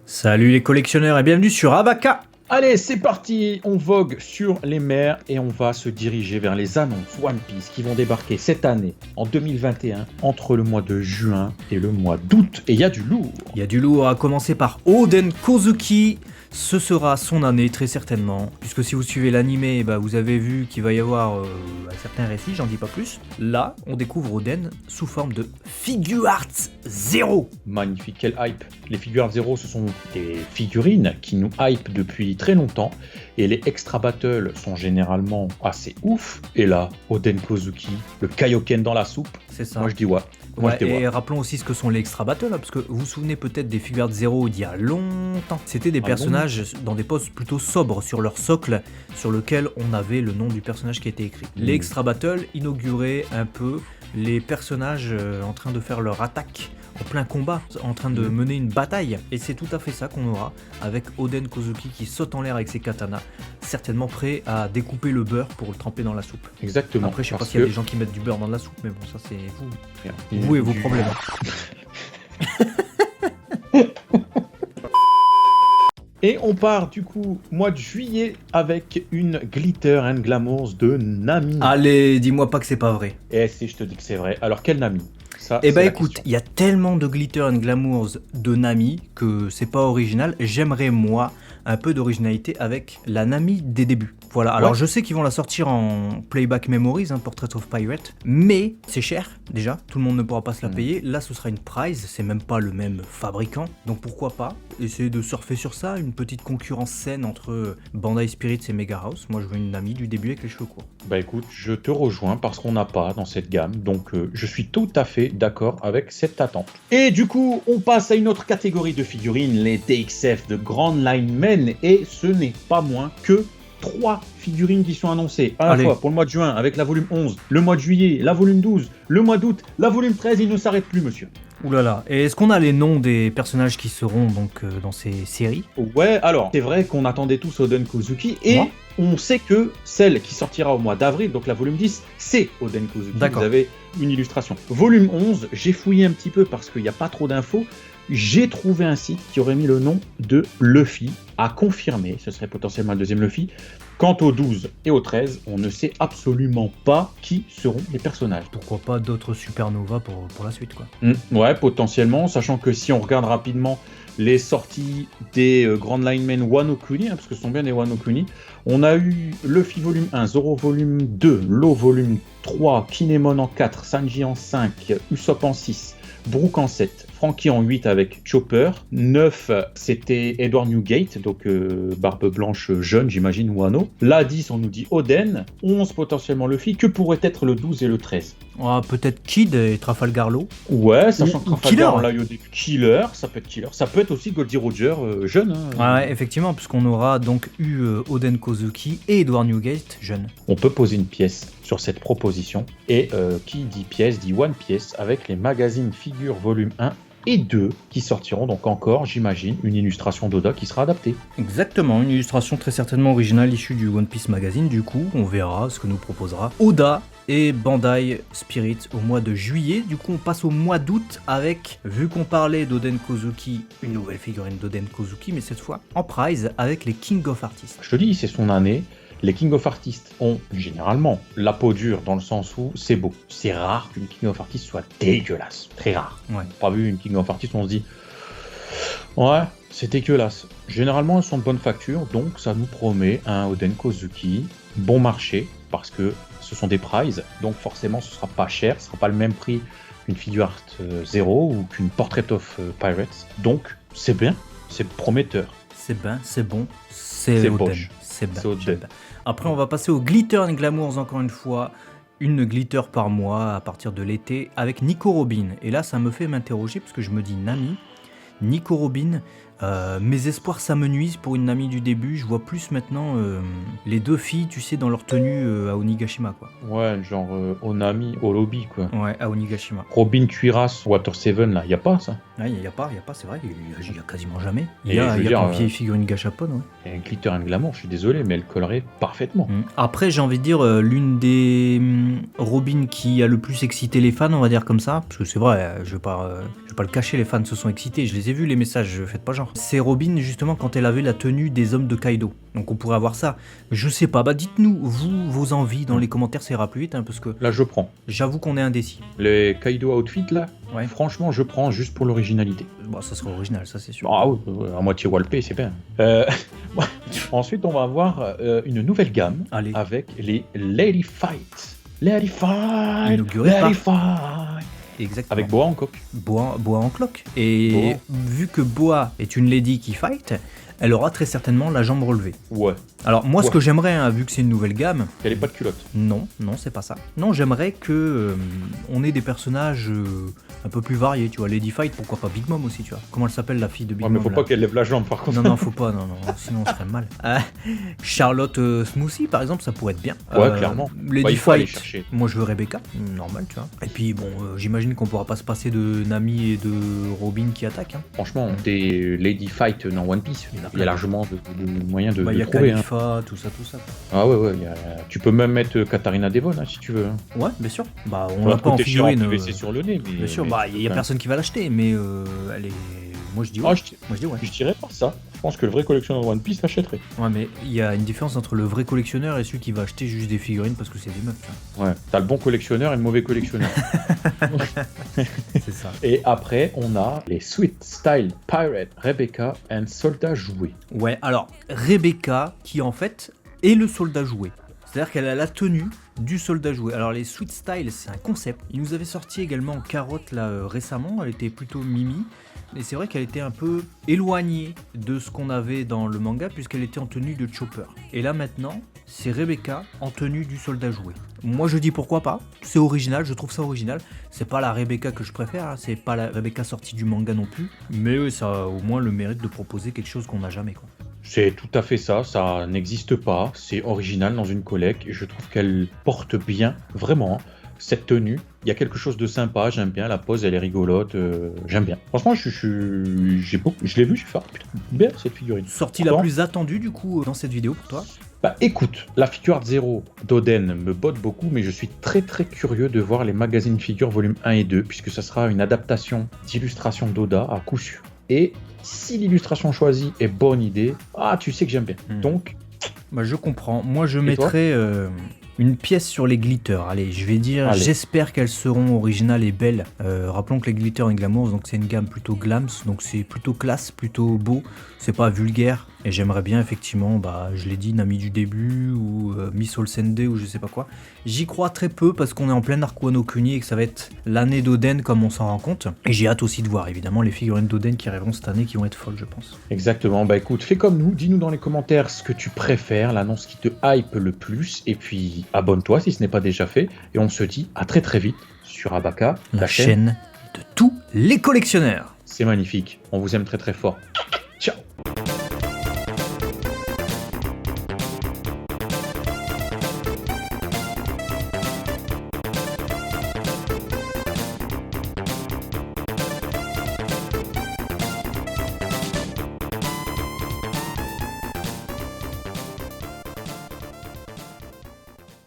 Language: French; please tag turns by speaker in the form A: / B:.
A: Salut les collectionneurs et bienvenue sur Abaka.
B: Allez, c'est parti, on vogue sur les mers et on va se diriger vers les annonces One Piece qui vont débarquer cette année, en 2021, entre le mois de juin et le mois d'août. Et il y a du lourd.
A: Il y a du lourd, à commencer par Oden Kozuki. Ce sera son année très certainement, puisque si vous suivez l'animé, vous avez vu qu'il va y avoir un certain récit, j'en dis pas plus. Là, on découvre Oden sous forme de Figure Arts Zero.
B: Magnifique, quel hype. Les Figure Art Zero, ce sont des figurines qui nous hype depuis très longtemps. Et les extra battles sont généralement assez ouf. Et là, Oden Kozuki, le Kaioken dans la soupe.
A: C'est ça.
B: Moi je dis ouais.
A: Et rappelons aussi ce que sont les extra battles, parce que vous vous souvenez peut-être des Figure Art Zero d'il y a longtemps. C'était des personnages dans des poses plutôt sobres sur leur socle, sur lequel on avait le nom du personnage qui était écrit. Les extra battles inauguraient un peu les personnages en train de faire leur attaque en plein combat, en train de mener une bataille. Et c'est tout à fait ça qu'on aura avec Oden Kozuki qui saute en l'air avec ses katanas, certainement prêt à découper le beurre pour le tremper dans la soupe.
B: Exactement.
A: Après, je sais pas s'il y a des gens qui mettent du beurre dans de la soupe, mais bon, ça c'est vous. Vous et vos problèmes.
B: Et on part du coup mois de juillet avec une Glitter and Glamours de Nami.
A: Allez, dis-moi pas que c'est pas vrai.
B: Et si je te dis que c'est vrai, alors quelle Nami? Ça,
A: Eh ben écoute, il y a tellement de Glitter and Glamours de Nami que c'est pas original. J'aimerais moi un peu d'originalité avec la Nami des débuts. Voilà, alors je sais qu'ils vont la sortir en Playback Memories, Portrait of Pirate, mais c'est cher déjà, tout le monde ne pourra pas se la payer. Là ce sera une prize, c'est même pas le même fabricant, donc pourquoi pas essayer de surfer sur ça, une petite concurrence saine entre Bandai Spirits et Mega House. Moi je veux une Nami du début avec les cheveux courts.
B: Bah écoute, je te rejoins parce qu'on n'a pas dans cette gamme, donc je suis tout à fait d'accord avec cette attente. Et du coup, on passe à une autre catégorie de figurines, les DXF de Grand Line Men, et ce n'est pas moins que 3 figurines qui sont annoncées à la fois pour le mois de juin avec la volume 11, le mois de juillet, la volume 12, le mois d'août, la volume 13, il ne s'arrête plus monsieur.
A: Ouh là là, et est-ce qu'on a les noms des personnages qui seront donc dans ces séries?
B: Ouais, alors, c'est vrai qu'on attendait tous Oden Kozuki, et on sait que celle qui sortira au mois d'avril, donc la volume 10, c'est Oden Kozuki. Vous avez une illustration. Volume 11, j'ai fouillé un petit peu parce qu'il n'y a pas trop d'infos. J'ai trouvé un site qui aurait mis le nom de Luffy, à confirmer, ce serait potentiellement le deuxième Luffy. Quant au 12 et au 13, on ne sait absolument pas qui seront les personnages.
A: Pourquoi pas d'autres Supernova pour la suite, quoi.
B: Ouais, potentiellement, sachant que si on regarde rapidement les sorties des Grand Line Men Wano Kuni, parce que ce sont bien des Wano Kuni, on a eu Luffy volume 1, Zoro volume 2, Law volume 3, Kinemon en 4, Sanji en 5, Usopp en 6, Brook en 7, Franky en 8 avec Chopper, 9 c'était Edward Newgate, donc barbe blanche jeune j'imagine, Wano. Là 10 on nous dit Oden, 11 potentiellement Luffy, que pourrait être le 12 et le 13?
A: Peut-être Kid et Trafalgar Law.
B: Ouais, sachant que Trafalgar on l'a eu au début. Killer, ça peut être Killer, ça peut être aussi Goldie Roger jeune.
A: Ouais, effectivement, puisqu'on aura donc eu Oden Kozuki et Edward Newgate jeune.
B: On peut poser une pièce sur cette proposition, et qui dit pièce dit One Piece, avec les magazines Figure volume 1 et 2 qui sortiront, donc encore, j'imagine, une illustration d'Oda qui sera adaptée.
A: Exactement, une illustration très certainement originale issue du One Piece Magazine. Du coup, on verra ce que nous proposera Oda et Bandai Spirit au mois de juillet. Du coup, on passe au mois d'août avec, vu qu'on parlait d'Oden Kozuki, une nouvelle figurine d'Oden Kozuki, mais cette fois en prize avec les King of Artists.
B: Je te dis, c'est son année. Les King of Artists ont généralement la peau dure dans le sens où c'est beau. C'est rare qu'une King of Artists soit dégueulasse. Très rare.
A: Ouais.
B: Pas vu une King of Artists, on se dit ouais, c'est dégueulasse. Généralement, elles sont de bonne facture, donc ça nous promet un Oden Kozuki bon marché parce que ce sont des prizes, donc forcément ce sera pas cher, ce sera pas le même prix qu'une Figure Art Zero ou qu'une Portrait of Pirates. Donc c'est bien, c'est prometteur.
A: C'est bien, c'est bon, c'est Oden. C'est bien. Après, on va passer au Glitter and Glamours encore une fois. Une glitter par mois à partir de l'été avec Nico Robin. Et là, ça me fait m'interroger parce que je me dis Nami, Nico Robin, mes espoirs s'amenuisent pour une Nami du début. Je vois plus maintenant les deux filles, tu sais, dans leur tenue à Onigashima, quoi.
B: Ouais, genre Onami, Olobi, quoi.
A: Ouais, à Onigashima.
B: Robin Cuirass, Water 7, là, y a pas ça.
A: Ouais, y a pas, c'est vrai, il y a quasiment jamais. Il
B: Et
A: y a
B: dire,
A: une vieille figurine gachapon, ouais.
B: Et Glitter and Glamour, je suis désolé, mais elle collerait parfaitement.
A: Après, j'ai envie de dire, l'une des Robin qui a le plus excité les fans, on va dire comme ça, parce que c'est vrai, je vais pas le cacher, les fans se sont excités, je les ai vus les messages, faites pas genre. sûr. C'est Robin justement quand elle avait la tenue des hommes de Kaido. Donc on pourrait avoir ça. Je sais pas, bah dites-nous, vous, vos envies dans les commentaires, ça ira plus vite, hein, parce que
B: Là, je prends.
A: j'avoue qu'on est indécis.
B: Les Kaido outfit, là,
A: Ouais.
B: franchement, je prends juste pour l'originalité.
A: Bon, ça serait original, ça c'est sûr.
B: Ah oui, à moitié wallpay, c'est bien. Ensuite, on va avoir une nouvelle gamme
A: Allez.
B: avec les Lady Fight. Lady Fight.
A: Inauguré
B: Lady
A: par-
B: Fight.
A: Exactement.
B: Avec Boa en coque.
A: Boa en cloque. Et vu que Boa est une lady qui fight, elle aura très certainement la jambe relevée.
B: Ouais.
A: Alors moi, ce
B: Ouais.
A: que j'aimerais, hein, vu que c'est une nouvelle gamme,
B: Elle est pas de culotte.
A: non, c'est pas ça. Non, j'aimerais que on ait des personnages un peu plus variés, tu vois. Lady Fight, pourquoi pas Big Mom aussi, tu vois. Comment elle s'appelle la fille de Big
B: Ouais,
A: Mom
B: mais faut
A: là
B: pas qu'elle lève la jambe par contre.
A: Non, faut pas, non, sinon on serait mal. Charlotte Smoothie, par exemple, ça pourrait être bien.
B: Ouais, clairement.
A: Lady
B: Bah, il faut aller
A: Fight,
B: chercher.
A: moi je veux Rebecca, normal, tu vois. Et puis bon, j'imagine qu'on pourra pas se passer de Nami et de Robin qui attaquent. Hein.
B: Franchement, des Lady Fight dans One Piece,
A: Il y en a
B: il y
A: plein.
B: a largement de moyens de,
A: Bah, il
B: de
A: y a
B: trouver. Hein.
A: Khalifa, tout ça. Quoi.
B: Ah ouais, tu peux même mettre Katharina Devon hein, si tu veux. Hein.
A: Ouais, bien sûr. Bah, on
B: Ça
A: l'a
B: va
A: pas en
B: coûter cher en
A: figurine.
B: PVC sur le nez. Mais,
A: Bien sûr,
B: mais
A: bah,
B: tu
A: il
B: peux
A: y a
B: quand
A: personne qui va l'acheter, mais elle est. Moi je dis ouais.
B: Ah,
A: Moi je dis ouais.
B: je dirais pas ça. Je pense que le vrai collectionneur de One Piece l'achèterait.
A: Ouais, mais il y a une différence entre le vrai collectionneur et celui qui va acheter juste des figurines parce que c'est des meufs, tu vois.
B: Ouais. T'as le bon collectionneur et le mauvais collectionneur.
A: C'est ça.
B: Et après, on a les Sweet Style Pirate Rebecca and Soldat Joué.
A: Ouais, alors Rebecca qui en fait est le soldat joué. C'est-à-dire qu'elle a la tenue du soldat joué. Alors les Sweet Style, c'est un concept. Il nous avait sorti également Carotte là récemment, elle était plutôt mimi. Et c'est vrai qu'elle était un peu éloignée de ce qu'on avait dans le manga puisqu'elle était en tenue de Chopper. Et là maintenant, c'est Rebecca en tenue du soldat joué. Moi je dis pourquoi pas, c'est original, je trouve ça original. C'est pas la Rebecca que je préfère, hein, c'est pas la Rebecca sortie du manga non plus. Mais ça a au moins le mérite de proposer quelque chose qu'on n'a jamais quoi.
B: C'est tout à fait ça, ça n'existe pas, c'est original dans une collecte et je trouve qu'elle porte bien, vraiment, cette tenue. Il y a quelque chose de sympa, j'aime bien, la pose elle est rigolote, j'aime bien. Franchement, je l'ai vu, j'ai fait, ah, putain, bien cette figurine.
A: Sortie la
B: Pourtant,
A: plus attendue du coup dans cette vidéo pour toi.
B: Bah écoute, la Figure Art Zero d'Oden me botte beaucoup, mais je suis très très curieux de voir les magazines figures volume 1 et 2, puisque ça sera une adaptation d'illustration d'Oda à coup sûr. Et si l'illustration choisie est bonne idée, ah tu sais que j'aime bien. Donc,
A: Bah je comprends. Moi je
B: Et
A: mettrais une pièce sur les glitters. Allez, je vais dire,
B: Allez.
A: j'espère qu'elles seront originales et belles. Rappelons que les glitters et glamour, donc c'est une gamme plutôt glams, donc c'est plutôt classe, plutôt beau. C'est pas vulgaire. Et j'aimerais bien effectivement, bah je l'ai dit, Nami du début ou Miss Olsende ou je sais pas quoi. J'y crois très peu parce qu'on est en plein arc Wano Kuni et que ça va être l'année d'Oden comme on s'en rend compte. Et j'ai hâte aussi de voir évidemment les figurines d'Oden qui arriveront cette année qui vont être folles je pense.
B: exactement, bah écoute, fais comme nous, dis-nous dans les commentaires ce que tu préfères, l'annonce qui te hype le plus, et puis abonne-toi si ce n'est pas déjà fait, et on se dit à très très vite sur Abaka,
A: La chaîne de tous les collectionneurs.
B: C'est magnifique, on vous aime très très fort.